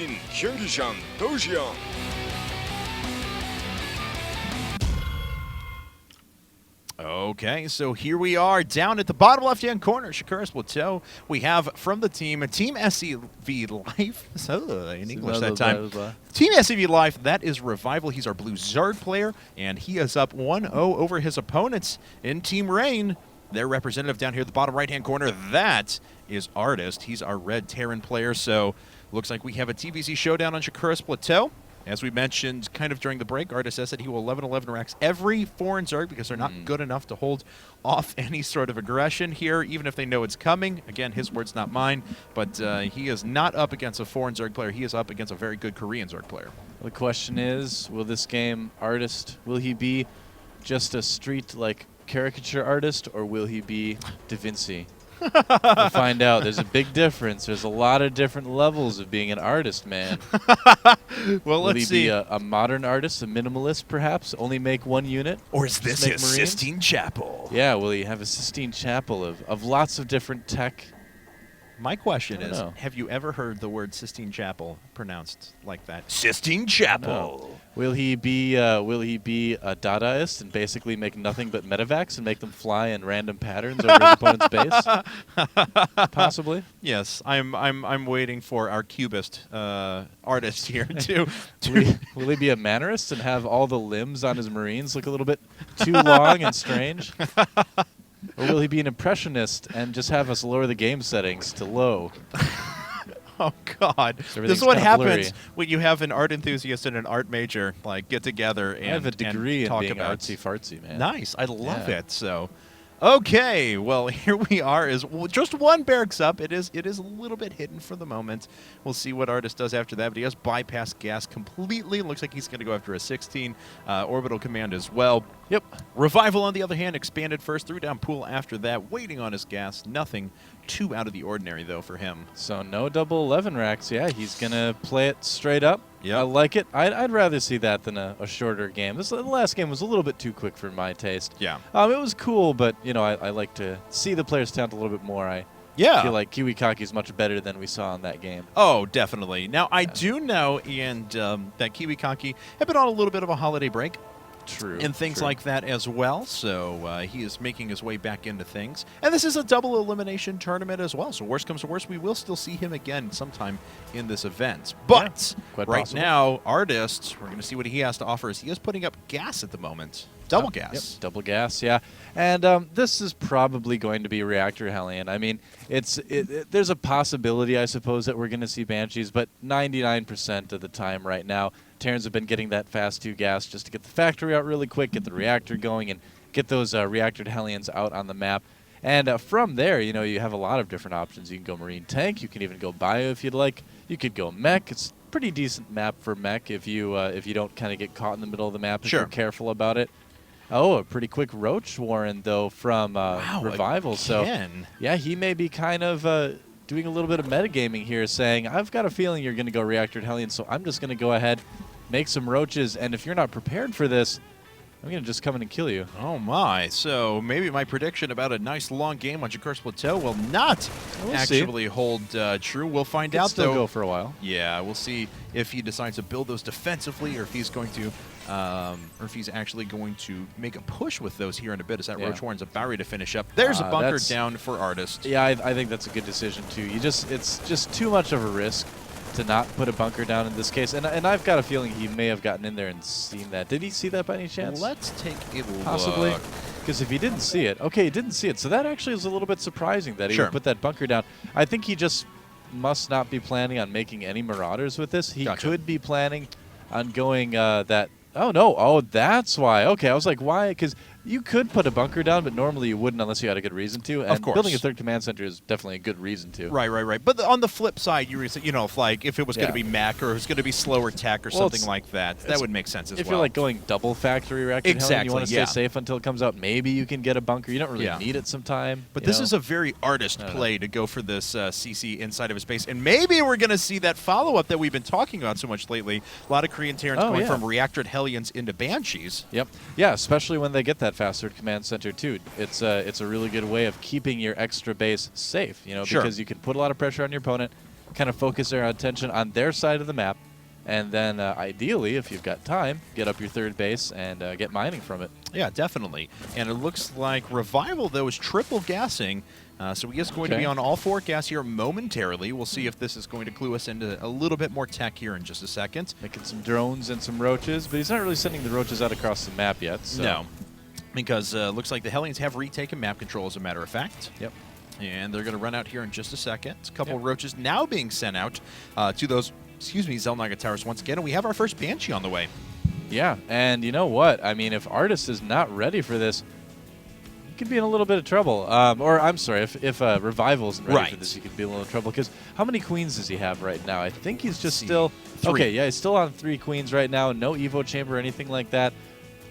ReIGN 경기장 도시형. Okay, so here we are down at the bottom left-hand corner, Shakuris Plateau. We have from the team, Team SCV Life, in English that time. Team SCV Life, that is ReIGN. He's our blue Zard player, and he is up 1-0 over his opponents in Team ReIGN. Their representative down here at the bottom right-hand corner, that is Artist. He's our red Terran player, so looks like we have a TVC showdown on Shakuris Plateau. As we mentioned kind of during the break, Artist says that he will 11-11 racks every foreign Zerg because they're not good enough to hold off any sort of aggression here, even if they know it's coming. Again, his words, not mine, but he is not up against a foreign Zerg player. He is up against a very good Korean Zerg player. The question is, will this game, Artist, will he be just a street, like, caricature artist, or will he be Da Vinci? We'll find out. There's a big difference. There's a lot of different levels of being an artist, man. Well, will let's he see. be a modern artist, a minimalist, perhaps? Only make one unit? Or is this his Marines? Sistine Chapel? Yeah, will he have a Sistine Chapel of lots of different tech? My question is, know. have you ever heard the word Sistine Chapel pronounced like that? Sistine Chapel. Will he be a Dadaist and basically make nothing but medevacs and make them fly in random patterns over his opponent's base? Possibly. Yes, I'm waiting for our cubist artist here to. Will he be a Mannerist and have all the limbs on his Marines look a little bit too long and strange? Or will he be an impressionist and just have us lower the game settings to low? Oh God! This is what happens when you have an art enthusiast and an art major like get together and I have a degree in talk being about artsy fartsy, man. Nice, I love it. So, okay, well here we are. Is just one barracks up. It is a little bit hidden for the moment. We'll see what Artist does after that. But he has bypassed gas completely. Looks like he's going to go after a 16 orbital command as well. Yep. ReIGN, on the other hand, expanded first, threw down pool after that, waiting on his gas. Nothing too out of the ordinary, though, for him. So no double 11 racks. Yeah, he's going to play it straight up. Yeah, I like it. I'd rather see that than a shorter game. The last game was a little bit too quick for my taste. Yeah. It was cool, but, you know, I like to see the players talent a little bit more. I feel like Kiwikaki is much better than we saw in that game. Oh, definitely. Now, I do know, and that Kiwikaki had been on a little bit of a holiday break. True. And things like that as well. So he is making his way back into things. And this is a double elimination tournament as well. So worst comes to worst, we will still see him again sometime in this event. But right now, Artist, we're going to see what he has to offer. As he is putting up gas at the moment. Double gas. Yep, double gas, yeah. And this is probably going to be Reactor Hellion. I mean, there's a possibility, I suppose, that we're going to see Banshees, but 99% of the time right now, Terrans have been getting that fast 2 gas just to get the factory out really quick, get the reactor going, and get those Reactor Hellions out on the map. And from there, you know, you have a lot of different options. You can go Marine Tank. You can even go Bio if you'd like. You could go Mech. It's a pretty decent map for Mech if you don't kind of get caught in the middle of the map if you're careful about it. Oh, a pretty quick Roach Warren, though, from ReIGN. So, yeah, he may be kind of doing a little bit of metagaming here, saying, I've got a feeling you're going to go Reactor Hellion, so I'm just going to go ahead, make some Roaches, and if you're not prepared for this, I'm going to just come in and kill you. Oh, my. So maybe my prediction about a nice long game on Shakuris Plateau will not actually hold true. We'll find out, still though. Go for a while. Yeah, we'll see if he decides to build those defensively or if he's going to, or if he's actually going to make a push with those here in a bit. As that Roach Warren's about ready to finish up. There's a bunker down for Artist. Yeah, I think that's a good decision, too. It's just too much of a risk to not put a bunker down in this case. And I've got a feeling he may have gotten in there and seen that. Did he see that by any chance? Let's take a look. Possibly. Because if he didn't see it, okay, he didn't see it. So that actually is a little bit surprising that he would put that bunker down. I think he just must not be planning on making any Marauders with this. He could be planning on going that. Oh, no. Oh, that's why. Okay, I was like, why? Because you could put a bunker down, but normally you wouldn't unless you had a good reason to. And of course. Building a third command center is definitely a good reason to. Right. But on the flip side, you know, if it was going to be Mech or it was going to be slower tech or something like that, that would make sense as well. If you're like going double factory reactor, you want to stay safe until it comes out. Maybe you can get a bunker. You don't really need it sometime. But this is a very Artist play to go for this CC inside of his base. And maybe we're going to see that follow-up that we've been talking about so much lately. A lot of Korean Terrans going from Reactor Hellions into Banshees. Yep. Yeah, especially when they get that fast third command center too. It's a really good way of keeping your extra base safe, you know, because you can put a lot of pressure on your opponent, kind of focus their attention on their side of the map. And then, ideally, if you've got time, get up your third base and get mining from it. Yeah, definitely. And it looks like ReIGN, though, is triple gassing. So he is going to be on all 4 gas here momentarily. We'll see if this is going to clue us into a little bit more tech here in just a second. Making some drones and some roaches, but he's not really sending the roaches out across the map yet. So. No, because looks like the Hellions have retaken map control, as a matter of fact. Yep. And they're going to run out here in just a second. A couple of roaches now being sent out to those, Xel'Naga towers once again. And we have our first Banshee on the way. Yeah, and you know what? I mean, if Artist is not ready for this, he could be in a little bit of trouble. Or, I'm sorry, if ReIGN isn't ready for this, he could be in a little trouble. Because how many queens does he have right now? I think he's just still... 3. Okay, yeah, he's still on 3 queens right now. No Evo chamber or anything like that.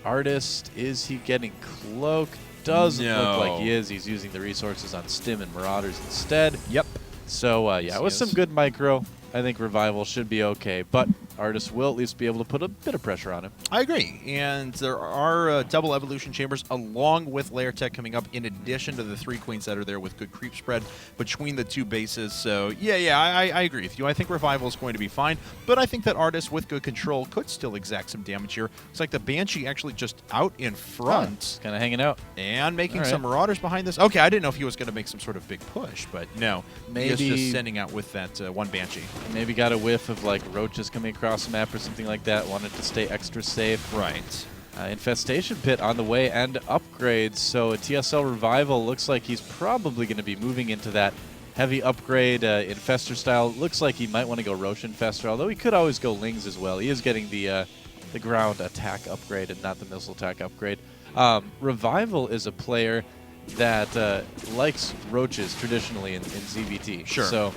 Artist, is he getting cloaked? Doesn't look like he is. He's using the resources on Stim and Marauders instead. Yep. So, yeah, with some good micro, I think ReIGN should be okay. But Artist will at least be able to put a bit of pressure on him. I agree. And there are double evolution chambers along with layer tech coming up in addition to the 3 queens that are there with good creep spread between the 2 bases. So, yeah, I agree with you. I think ReIGN is going to be fine. But I think that Artist with good control could still exact some damage here. It's like the Banshee actually just out in front. Kind of hanging out. And making some Marauders behind this. Okay, I didn't know if he was going to make some sort of big push, but no. Maybe he was just sending out with that 1 Banshee. Maybe got a whiff of like roaches coming across the map or something like that. Wanted to stay extra safe. Right. Infestation Pit on the way and upgrades. So a TSL.RevivaL looks like he's probably going to be moving into that heavy upgrade Infestor style. Looks like he might want to go Roche Infestor, although he could always go Lings as well. He is getting the ground attack upgrade and not the missile attack upgrade. ReIGN is a player that likes roaches traditionally in ZVT. Sure. So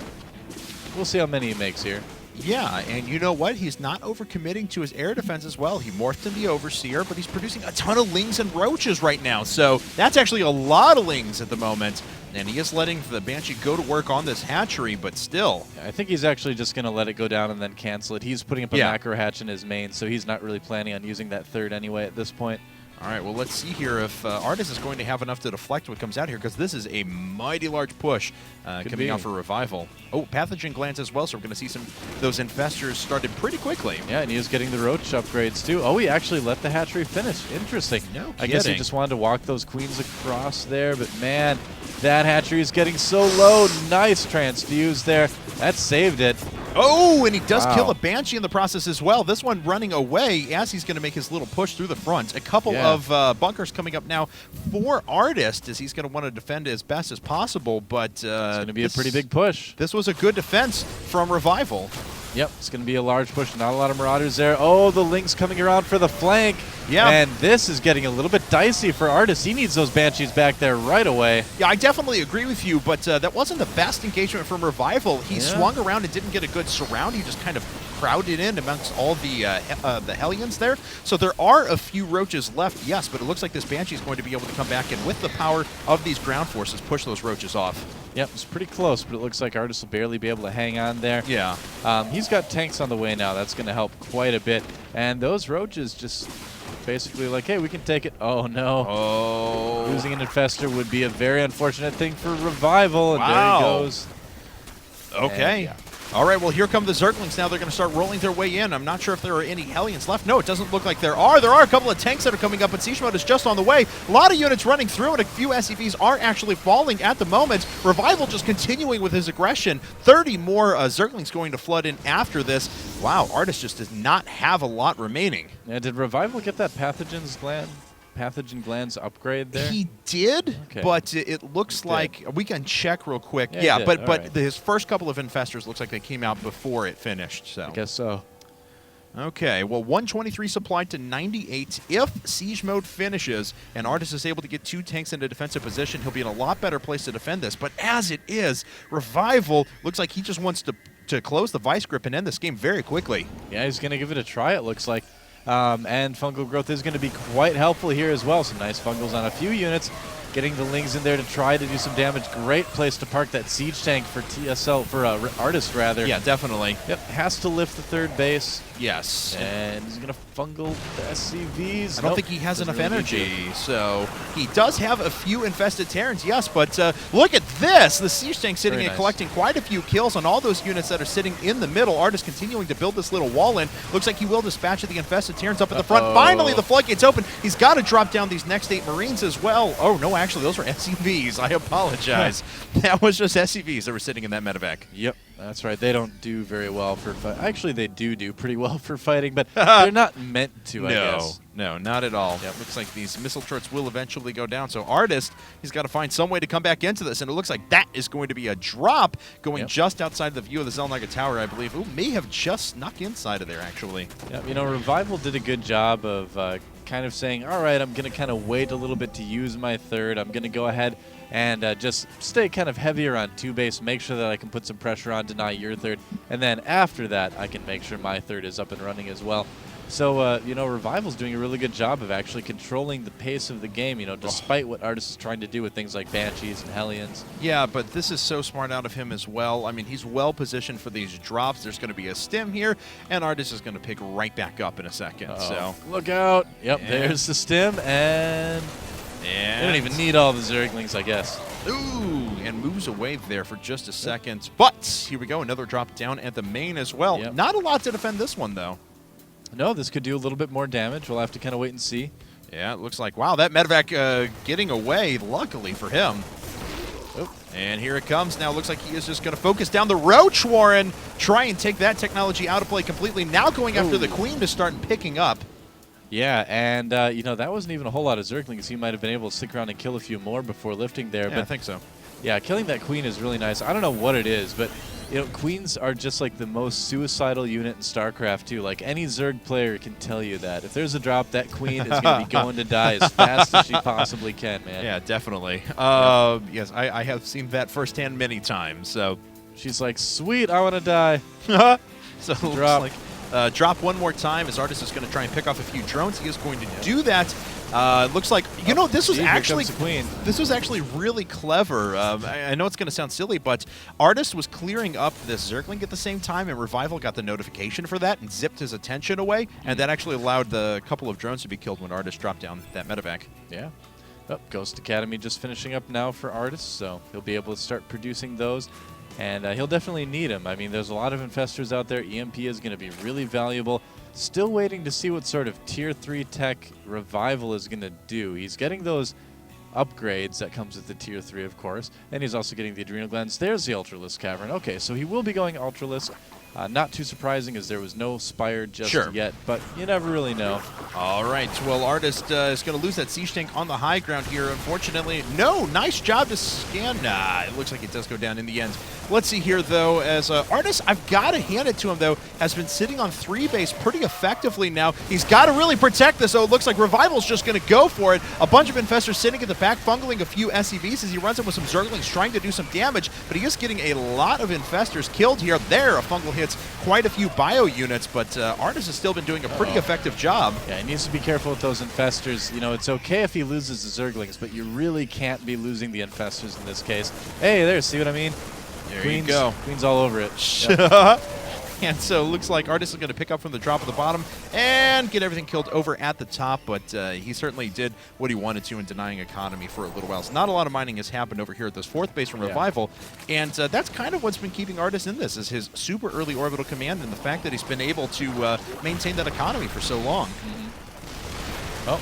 we'll see how many he makes here. Yeah, and you know what? He's not overcommitting to his air defense as well. He morphed into the Overseer, but he's producing a ton of Lings and Roaches right now. So that's actually a lot of Lings at the moment. And he is letting the Banshee go to work on this hatchery, but still. I think he's actually just going to let it go down and then cancel it. He's putting up a macro hatch in his main, so he's not really planning on using that 3rd anyway at this point. All right, well, let's see here if Artist is going to have enough to deflect what comes out here, because this is a mighty large push coming out for ReIGN. Oh, Pathogen Glands as well, so we're going to see some of those Infestors started pretty quickly. Yeah, and he was getting the Roach upgrades, too. Oh, he actually let the hatchery finish. Interesting. No kidding. I guess he just wanted to walk those queens across there, but man, that hatchery is getting so low. Nice transfuse there. That saved it. Oh, and he does kill a Banshee in the process as well. This one running away as he's going to make his little push through the front. A couple of bunkers coming up now for Artist as he's going to want to defend as best as possible. But it's going to be a pretty big push. This was a good defense from ReIGN. Yep, it's going to be a large push. Not a lot of Marauders there. Oh, the Lynx coming around for the flank. Yeah. And this is getting a little bit dicey for Artist. He needs those Banshees back there right away. Yeah, I definitely agree with you, but that wasn't the best engagement from ReIGN. He swung around and didn't get a good surround. He just kind of crowded in amongst all the Hellions there. So there are a few Roaches left, yes, but it looks like this Banshee is going to be able to come back and with the power of these ground forces, push those Roaches off. Yep, it's pretty close, but it looks like Artist will barely be able to hang on there. Yeah. He's got tanks on the way now. That's going to help quite a bit. And those Roaches just basically like, hey, we can take it. Oh, no. Oh. Losing an Infestor would be a very unfortunate thing for ReIGN. And there he goes. Okay. All right, well, here come the Zerglings now. They're going to start rolling their way in. I'm not sure if there are any Hellions left. No, it doesn't look like there are. There are a couple of tanks that are coming up, but Siege Mode is just on the way. A lot of units running through, and a few SCVs are actually falling at the moment. ReIGN just continuing with his aggression. 30 more Zerglings going to flood in after this. Wow, Artist just does not have a lot remaining. Yeah, did ReIGN get that Pathogen Glands upgrade there? He did, but it looks like we can check real quick. Yeah, but his first couple of Infestors looks like they came out before it finished. So I guess so. Okay, well, 123 supplied to 98. If Siege Mode finishes and Artist is able to get 2 tanks into defensive position, he'll be in a lot better place to defend this. But as it is, ReIGN looks like he just wants to close the Vice Grip and end this game very quickly. Yeah, he's going to give it a try, it looks like. And Fungal Growth is going to be quite helpful here as well. Some nice Fungals on a few units. Getting the Lings in there to try to do some damage. Great place to park that Siege Tank for Artist, rather. Yeah, definitely. Yep, has to lift the 3rd base. Yes. And he's going to Fungal the SCVs. I don't think he has enough energy. So he does have a few infested Terrans, yes, but look at this. The Siege Tank sitting Very and nice. collecting quite a few kills on all those units that are sitting in the middle. Artist continuing to build this little wall in. Looks like he will dispatch the Infested Terrans up at the front. Finally, the floodgates open. He's got to drop down these next 8 Marines as well. Oh, no, actually, those were SCVs. I apologize. That was just SCVs that were sitting in that medevac. Yep, that's right. They don't do very well for fighting. Actually, they do pretty well for fighting, but they're not meant to, I guess. No, not at all. Yep. Looks like these missile turrets will eventually go down. So Artist, he's got to find some way to come back into this, and it looks like that is going to be a drop going just outside the view of the Zelnaga Tower, I believe. Ooh, may have just snuck inside of there, actually. Yep, you know, ReIGN did a good job of kind of saying, all right, I'm going to kind of wait a little bit to use my third. I'm going to go ahead and just stay kind of heavier on 2 base, make sure that I can put some pressure on, deny your third, and then after that, I can make sure my third is up and running as well. So, you know, ReIGN's doing a really good job of actually controlling the pace of the game, you know, despite what Artist is trying to do with things like Banshees and Hellions. Yeah, but this is so smart out of him as well. I mean, he's well positioned for these drops. There's going to be a stim here, and Artist is going to pick right back up in a second. So look out. Yep, there's the stim, and they don't even need all the Zerglings, I guess. Ooh, and moves away there for just a second. But here we go, another drop down at the main as well. Yep. Not a lot to defend this one, though. No, this could do a little bit more damage. We'll have to kind of wait and see. Yeah, it looks like, wow, that medevac getting away, luckily for him. Oh, and here it comes. Now it looks like he is just going to focus down the Roach Warren, try and take that technology out of play completely. Now going after the Queen to start picking up. Yeah, and, you know, that wasn't even a whole lot of Zerglings. He might have been able to stick around and kill a few more before lifting there. Yeah, but I think so. Yeah, killing that Queen is really nice. I don't know what it is, but, you know, Queens are just like the most suicidal unit in StarCraft 2. Like, any Zerg player can tell you that. If there's a drop, that Queen is going to be going to die as fast as she possibly can, man. Yeah, definitely. Yes, I have seen that firsthand many times. So she's like, sweet, I want to die. So it looks like drop one more time as Artist is going to try and pick off a few drones. He is going to do that. Looks like, you know, this was actually really clever. I know it's going to sound silly, but Artist was clearing up this Zergling at the same time, and ReIGN got the notification for that and zipped his attention away, and that actually allowed the couple of drones to be killed when Artist dropped down that medevac. Yeah. Oh, Ghost Academy just finishing up now for Artist, so he'll be able to start producing those. And he'll definitely need them. I mean, there's a lot of infestors out there. EMP is going to be really valuable. Still waiting to see what sort of Tier 3 tech ReIGN is going to do. He's getting those upgrades that comes with the Tier 3, of course. And he's also getting the Adrenal Glands. There's the Ultralisk Cavern. Okay, so he will be going Ultralisk. Not too surprising as there was no Spire just yet, but you never really know. All right, well, Artist is going to lose that Siege Tank on the high ground here, unfortunately. No, nice job to scan. Nah, it looks like it does go down in the end. Let's see here, though, as Artist, I've got to hand it to him, though, has been sitting on 3 base pretty effectively now. He's got to really protect this, though. It looks like ReIGN's just going to go for it. A bunch of infestors sitting at the back, fungling a few SCVs as he runs in with some Zerglings trying to do some damage, but he is getting a lot of infestors killed here. There, a fungal hits quite a few bio units, but Artist has still been doing a pretty effective job. Yeah, he needs to be careful with those infestors. You know, it's okay if he loses the Zerglings, but you really can't be losing the infestors in this case. Hey, there, see what I mean? There you go. Queen's all over it. Yep. And so it looks like Artist is going to pick up from the drop at the bottom and get everything killed over at the top, but he certainly did what he wanted to in denying economy for a little while. So not a lot of mining has happened over here at this 4th base from ReIGN, and that's kind of what's been keeping Artist in this, is his super early orbital command and the fact that he's been able to maintain that economy for so long. Oh,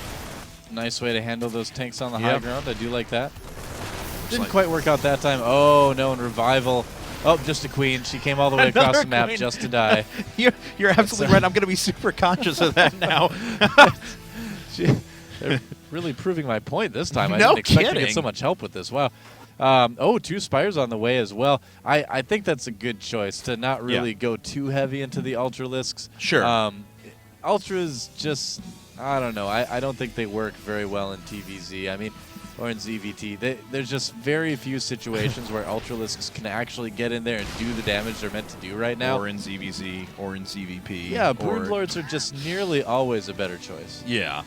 nice way to handle those tanks on the high ground. I do like that. Didn't quite work out that time. Oh, no, and ReIGN. Oh, just a Queen. She came all the way across the map just to die. You're absolutely right. I'm going to be super conscious of that now. They're really proving my point this time. I No didn't expect to kidding. get so much help with this. Wow. Oh, 2 Spires on the way as well. I think that's a good choice to not really go too heavy into the Ultralisks. Sure. Ultras just, I don't know. I don't think they work very well in TVZ. I mean, or in ZVT. There's just very few situations where Ultralisks can actually get in there and do the damage they're meant to do right now. Or in ZVZ, or in ZVP. Yeah, Broodlords are just nearly always a better choice. Yeah.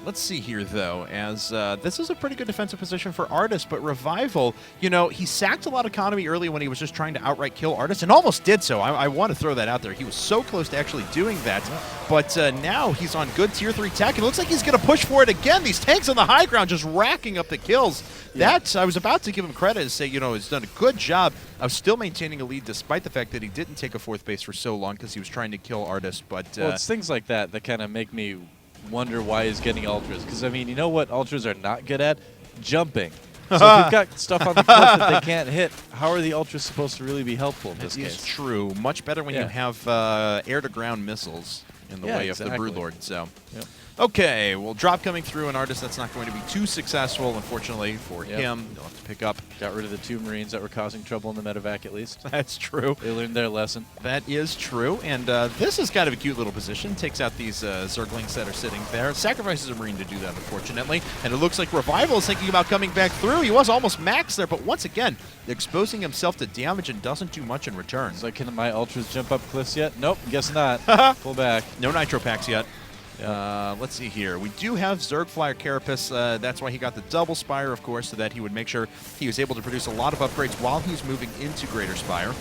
Let's see here, though, as this is a pretty good defensive position for Artist, but ReIGN, you know, he sacked a lot of economy early when he was just trying to outright kill Artist, and almost did so. I want to throw that out there. He was so close to actually doing that, but now he's on good Tier 3 tech, and it looks like he's going to push for it again. These tanks on the high ground just racking up the kills. That, I was about to give him credit and say, you know, he's done a good job of still maintaining a lead despite the fact that he didn't take a 4th base for so long because he was trying to kill Artist, but... well, it's things like that that kind of make me wonder why he's getting ultras, because I mean, you know what ultras are not good at? Jumping. So if you've got stuff on the cliff that they can't hit, how are the ultras supposed to really be helpful in this case? It's true. Much better when you have air-to-ground missiles in the way of the Broodlord. So, okay, well, drop coming through an Artist that's not going to be too successful, unfortunately, for him. They'll have to pick up. Got rid of the 2 Marines that were causing trouble in the medevac, at least. That's true. They learned their lesson. That is true, and this is kind of a cute little position. Takes out these Zerglings that are sitting there. Sacrifices a Marine to do that, unfortunately, and it looks like ReIGN is thinking about coming back through. He was almost maxed there, but once again, exposing himself to damage and doesn't do much in return. So can my ultras jump up cliffs yet? Nope, guess not. Pull back. No nitro packs yet. Let's see here. We do have Zerg Flyer Carapace. That's why he got the double Spire, of course, so that he would make sure he was able to produce a lot of upgrades while he's moving into Greater Spire.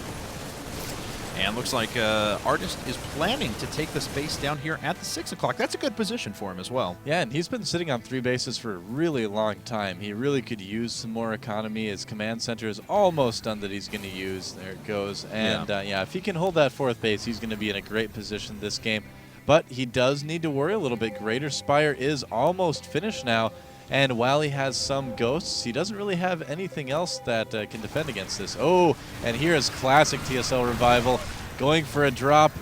And looks like Artist is planning to take this base down here at the 6 o'clock. That's a good position for him as well. Yeah, and he's been sitting on 3 bases for a really long time. He really could use some more economy. His command center is almost done that he's going to use. There it goes. And yeah, if he can hold that 4th base, he's going to be in a great position this game. But he does need to worry a little bit. Greater Spire is almost finished now, and while he has some ghosts, he doesn't really have anything else that can defend against this. Oh, and here is classic TSL.RevivaL going for a drop.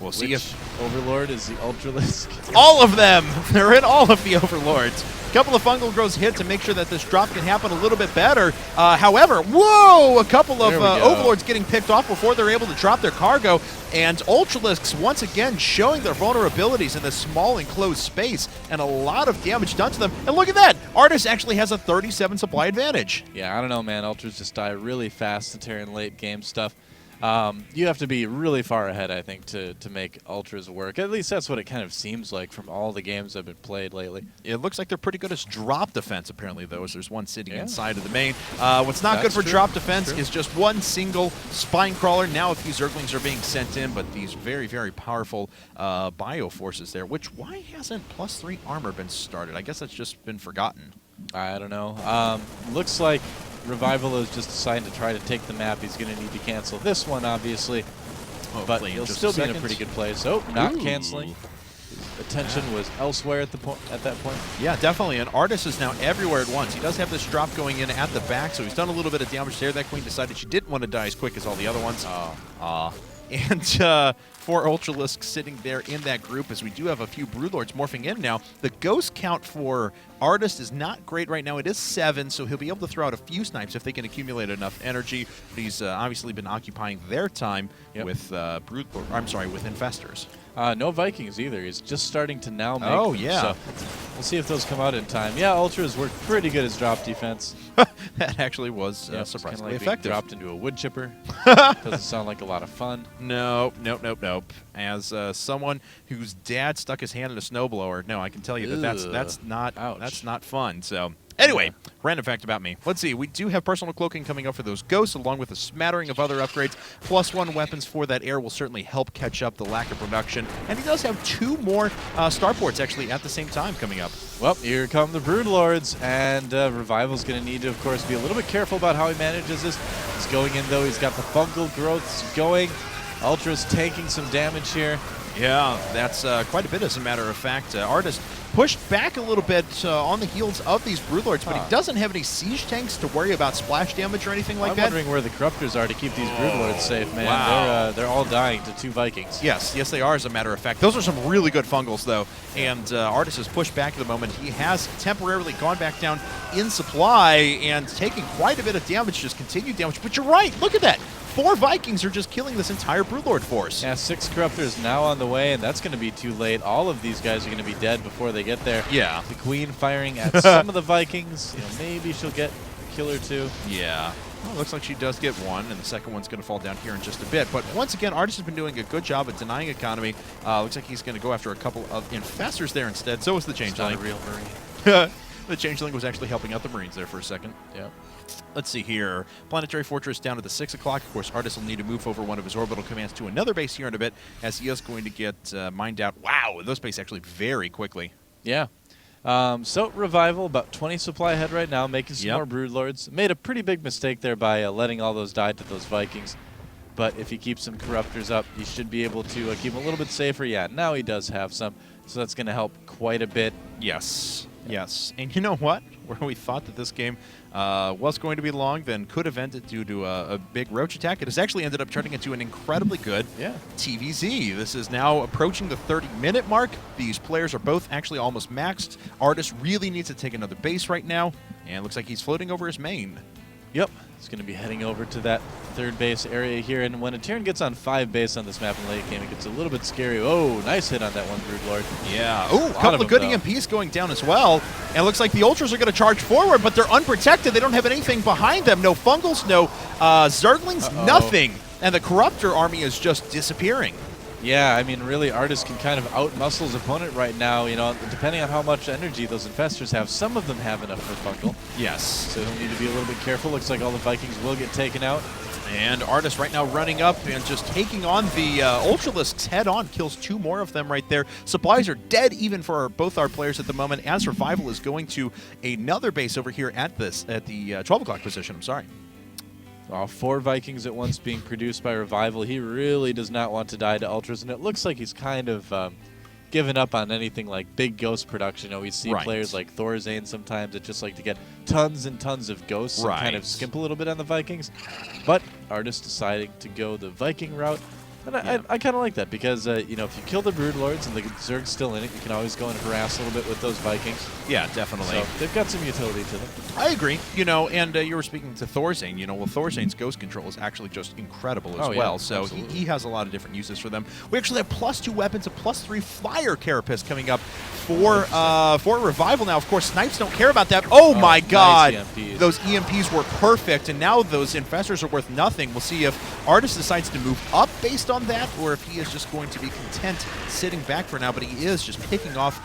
We'll see if Overlord is the Ultralisk. All of them! They're in all of the Overlords. Couple of fungal growths hit to make sure that this drop can happen a little bit better. However, whoa! A couple of Overlords getting picked off before they're able to drop their cargo. And Ultralisks once again showing their vulnerabilities in this small enclosed space, and a lot of damage done to them. And look at that! Artist actually has a 37 supply advantage. Yeah, I don't know, man. Ultras just die really fast to tear in late game stuff. You have to be really far ahead, I think, to make Ultras work. At least that's what it kind of seems like from all the games that have been played lately. It looks like they're pretty good as drop defense, apparently, though, as there's one sitting inside of the main. What's not good for drop defense is just one single spine crawler. Now a few Zerglings are being sent in, but these very, very powerful bio forces there, which why hasn't +3 armor been started? I guess that's just been forgotten. I don't know. Looks like ReIGN is just deciding to try to take the map. He's going to need to cancel this one, obviously. But he'll still be in a pretty good place. Oh, not canceling. His attention was elsewhere at that point. Yeah, definitely. And Artist is now everywhere at once. He does have this drop going in at the back, so he's done a little bit of damage there. That Queen decided she didn't want to die as quick as all the other ones. And 4 Ultralisks sitting there in that group, as we do have a few Broodlords morphing in now. The ghost count for Artist is not great right now. It is 7, so he'll be able to throw out a few snipes if they can accumulate enough energy. But he's obviously been occupying their time with Broodlord. I'm sorry, with Infestors. No Vikings either. He's just starting to now make them, so we'll see if those come out in time. Yeah, Ultras work pretty good as drop defense. That actually was surprisingly like effective. Dropped into a wood chipper. Doesn't sound like a lot of fun. Nope. As someone whose dad stuck his hand in a snowblower, no, I can tell you that that's not fun. So anyway, random fact about me. Let's see. We do have personal cloaking coming up for those ghosts, along with a smattering of other upgrades. +1 weapons for that air will certainly help catch up the lack of production. And he does have 2 more starports actually at the same time coming up. Well, here come the Broodlords, and ReIGN's going to need to, of course, be a little bit careful about how he manages this. He's going in, though. He's got the fungal growths going. Ultra's taking some damage here. Yeah, that's quite a bit, as a matter of fact. Artist pushed back a little bit on the heels of these Broodlords, but he doesn't have any siege tanks to worry about splash damage or anything like that. I'm wondering where the Corruptors are to keep these Broodlords safe, man. Wow. They're all dying to 2 Vikings. Yes, they are, as a matter of fact. Those are some really good fungals, though, and Artist has pushed back at the moment. He has temporarily gone back down in supply and taking quite a bit of damage, just continued damage. But you're right, look at that. 4 Vikings are just killing this entire Broodlord force. Yeah, 6 Corruptors now on the way, and that's going to be too late. All of these guys are going to be dead before they get there. Yeah. The Queen firing at some of the Vikings. You know, maybe she'll get a kill or 2. Yeah. Well, looks like she does get one, and the second one's going to fall down here in just a bit. But once again, Artist has been doing a good job at denying economy. Looks like he's going to go after a couple of infestors there instead. So is the Changeling. Not a real Marine. The Changeling was actually helping out the Marines there for a second. Yep. Let's see here. Planetary Fortress down at the 6 o'clock. Of course, Artist will need to move over one of his orbital commands to another base here in a bit, as he is going to get mined out. Wow, those base actually very quickly. Yeah. So ReIGN, about 20 supply ahead right now, making some more Broodlords. Made a pretty big mistake there by letting all those die to those Vikings. But if he keeps some Corruptors up, he should be able to keep him a little bit safer. Yeah, now he does have some, so that's going to help quite a bit. Yes. Yes. And you know what? Where we thought that this game was going to be long, then could have ended due to a big roach attack, it has actually ended up turning into an incredibly good TVZ. This is now approaching the 30-minute mark. These players are both actually almost maxed. Artist really needs to take another base right now, and it looks like he's floating over his main. Yep. He's going to be heading over to that third base area here, and when a Terran gets on 5 base on this map in late game, it gets a little bit scary. Oh, nice hit on that one Broodlord. Yeah. Oh, a couple of good EMPs going down as well. And it looks like the Ultras are going to charge forward, but they're unprotected. They don't have anything behind them. No Fungals, no Zerglings, nothing. And the Corruptor army is just disappearing. Yeah, I mean, really, Artist can kind of out-muscle his opponent right now, you know, depending on how much energy those infestors have. Some of them have enough for Fungal. Yes. So he'll need to be a little bit careful. Looks like all the Vikings will get taken out. And Artist right now running up and just taking on the Ultralisks head-on. Kills 2 more of them right there. Supplies are dead even for both our players at the moment, as ReIGN is going to another base over here at the 12 o'clock position. I'm sorry. 4 Vikings at once being produced by ReIGN. He really does not want to die to Ultras, and it looks like he's kind of given up on anything like big ghost production. You know, we see players like Thorzane sometimes that just like to get tons and tons of ghosts and kind of skimp a little bit on the Vikings. But Artist deciding to go the Viking route. And I kind of like that because, you know, if you kill the Broodlords and the Zerg's still in it, you can always go and harass a little bit with those Vikings. Yeah, definitely. So they've got some utility to them. I agree. You know, and you were speaking to Thorzane. You know, well, Thorzane's ghost control is actually just incredible as well. So he has a lot of different uses for them. We actually have +2 weapons, a +3 flyer carapace coming up for ReIGN now. Of course, snipes don't care about that. Oh my God. Nice EMPs. Those EMPs were perfect, and now those infestors are worth nothing. We'll see if Artist decides to move up based on that, or if he is just going to be content sitting back for now. But he is just picking off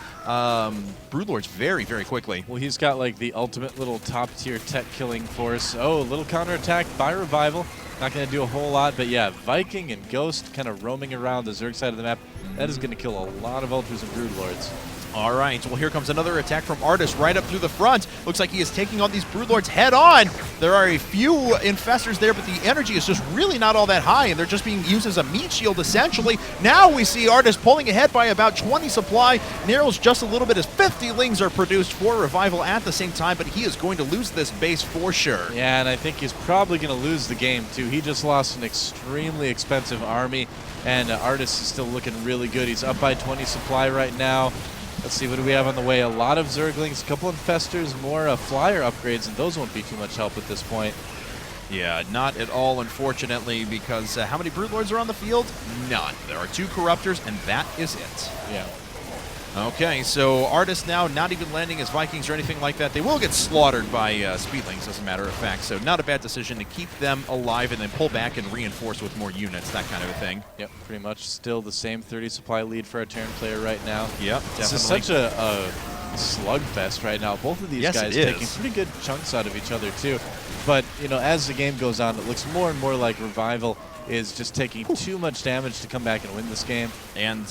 Broodlords very, very quickly. Well, he's got like the ultimate little top-tier tech killing force. Oh, a little counterattack by ReIGN. Not going to do a whole lot, but yeah, Viking and Ghost kind of roaming around the Zerg side of the map. That is going to kill a lot of Ultras and Broodlords. All right, well, here comes another attack from Artist right up through the front. Looks like he is taking on these Broodlords head-on. There are a few infestors there, but the energy is just really not all that high, and they're just being used as a meat shield, essentially. Now we see Artist pulling ahead by about 20 supply. Narrows just a little bit as 50 Lings are produced for ReIGN at the same time, but he is going to lose this base for sure. Yeah, and I think he's probably going to lose the game, too. He just lost an extremely expensive army, and Artist is still looking really good. He's up by 20 supply right now. Let's see, what do we have on the way? A lot of Zerglings, a couple infestors, more flyer upgrades, and those won't be too much help at this point. Yeah, not at all, unfortunately, because how many Broodlords are on the field? None. There are 2 Corruptors, and that is it. Yeah. Okay, so Artist now not even landing as Vikings or anything like that. They will get slaughtered by Speedlings, as a matter of fact, so not a bad decision to keep them alive and then pull back and reinforce with more units, that kind of a thing. Yep, pretty much still the same 30 supply lead for our Terran player right now. Yep, definitely. This is such a slugfest right now. Both of these guys taking pretty good chunks out of each other, too. But, you know, as the game goes on, it looks more and more like ReIGN is just taking too much damage to come back and win this game. And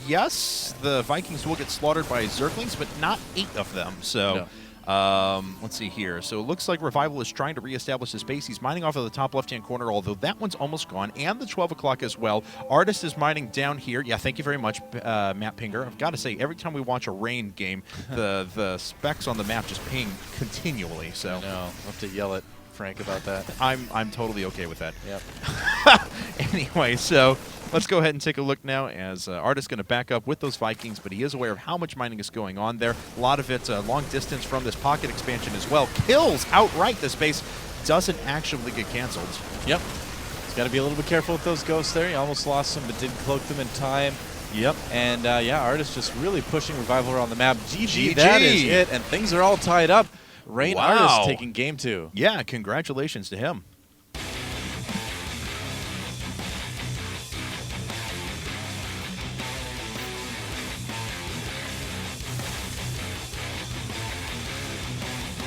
yes, the Vikings will get slaughtered by Zerglings, but not 8 of them. So let's see here. So it looks like ReIGN is trying to reestablish his base. He's mining off of the top left-hand corner, although that one's almost gone, and the 12 o'clock as well. Artist is mining down here. Yeah, thank you very much, Matt Pinger. I've got to say, every time we watch a ReIGN game, the specs on the map just ping continually. So I know. I'll have to yell at Frank about that. I'm totally okay with that. Yep. Anyway, so let's go ahead and take a look now as Artist going to back up with those Vikings, but he is aware of how much mining is going on there. A lot of it long distance from this pocket expansion as well. Kills outright. This base doesn't actually get canceled. Yep. He's got to be a little bit careful with those ghosts there. He almost lost them, but did cloak them in time. Yep. And yeah, Artist just really pushing ReIGN around the map. GG, that is it. And things are all tied up. ReIGN Artist taking game 2. Yeah, congratulations to him.